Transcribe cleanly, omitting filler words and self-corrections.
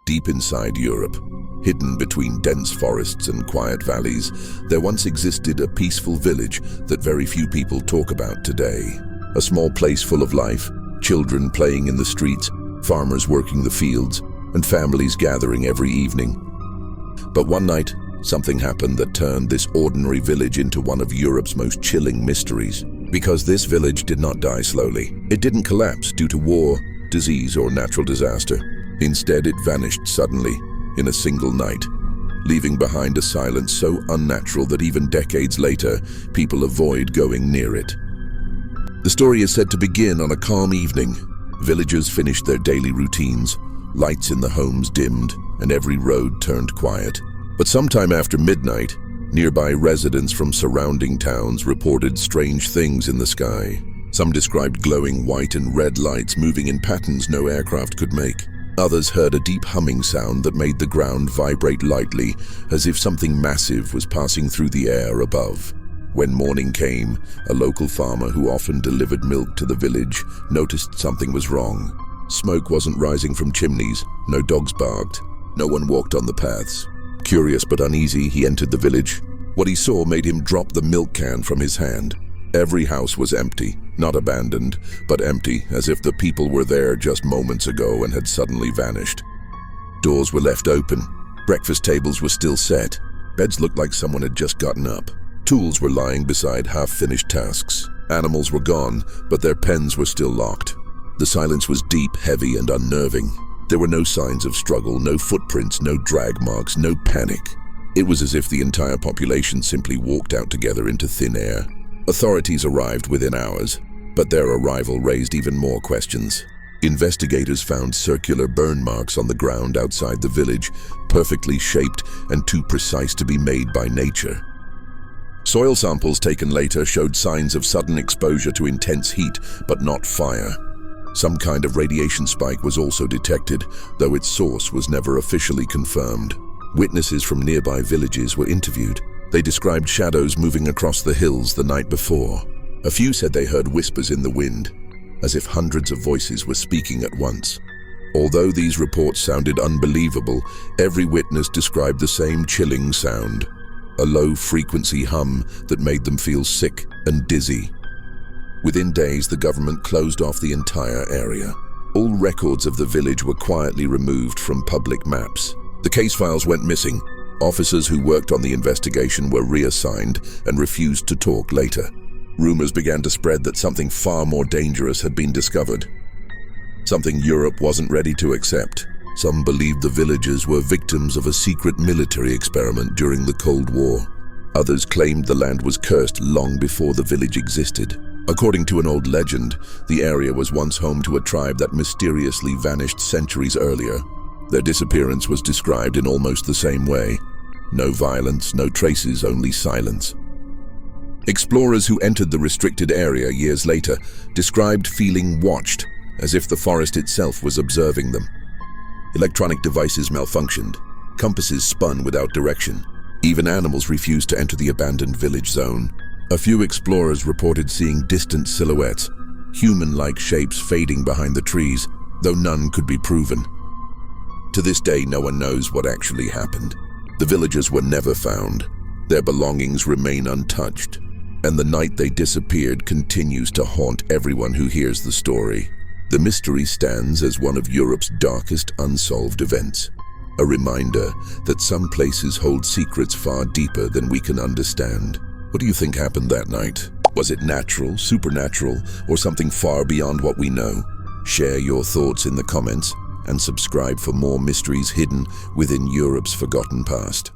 Deep inside Europe, hidden between dense forests and quiet valleys, there once existed a peaceful village that very few people talk about today. A small place full of life, children playing in the streets, farmers working the fields, and families gathering every evening. But one night, something happened that turned this ordinary village into one of Europe's most chilling mysteries. Because this village did not die slowly. It didn't collapse due to war, disease, or natural disaster. Instead, it vanished suddenly, in a single night, leaving behind a silence so unnatural that even decades later, people avoid going near it. The story is said to begin on a calm evening. Villagers finished their daily routines, lights in the homes dimmed, and every road turned quiet. But sometime after midnight, nearby residents from surrounding towns reported strange things in the sky. Some described glowing white and red lights moving in patterns no aircraft could make. Others heard a deep humming sound that made the ground vibrate lightly, as if something massive was passing through the air above. When morning came, a local farmer who often delivered milk to the village noticed something was wrong. Smoke wasn't rising from chimneys, no dogs barked, no one walked on the paths. Curious but uneasy, he entered the village. What he saw made him drop the milk can from his hand. Every house was empty, not abandoned, but empty, as if the people were there just moments ago and had suddenly vanished. Doors were left open. Breakfast tables were still set. Beds looked like someone had just gotten up. Tools were lying beside half-finished tasks. Animals were gone, but their pens were still locked. The silence was deep, heavy, and unnerving. There were no signs of struggle, no footprints, no drag marks, no panic. It was as if the entire population simply walked out together into thin air. Authorities arrived within hours, but their arrival raised even more questions. Investigators found circular burn marks on the ground outside the village, perfectly shaped and too precise to be made by nature. Soil samples taken later showed signs of sudden exposure to intense heat, but not fire. Some kind of radiation spike was also detected, though its source was never officially confirmed. Witnesses from nearby villages were interviewed. They described shadows moving across the hills the night before. A few said they heard whispers in the wind, as if hundreds of voices were speaking at once. Although these reports sounded unbelievable, every witness described the same chilling sound, a low-frequency hum that made them feel sick and dizzy. Within days, the government closed off the entire area. All records of the village were quietly removed from public maps. The case files went missing. Officers who worked on the investigation were reassigned and refused to talk later. Rumors began to spread that something far more dangerous had been discovered. Something Europe wasn't ready to accept. Some believed the villagers were victims of a secret military experiment during the Cold War. Others claimed the land was cursed long before the village existed. According to an old legend, the area was once home to a tribe that mysteriously vanished centuries earlier. Their disappearance was described in almost the same way. No violence, no traces, only silence. Explorers who entered the restricted area years later described feeling watched, as if the forest itself was observing them. Electronic devices malfunctioned. Compasses spun without direction. Even animals refused to enter the abandoned village zone. A few explorers reported seeing distant silhouettes, human-like shapes fading behind the trees, though none could be proven. To this day, no one knows what actually happened. The villagers were never found. Their belongings remain untouched, and the night they disappeared continues to haunt everyone who hears the story. The mystery stands as one of Europe's darkest unsolved events, a reminder that some places hold secrets far deeper than we can understand. What do you think happened that night? Was it natural, supernatural, or something far beyond what we know? Share your thoughts in the comments and subscribe for more mysteries hidden within Europe's forgotten past.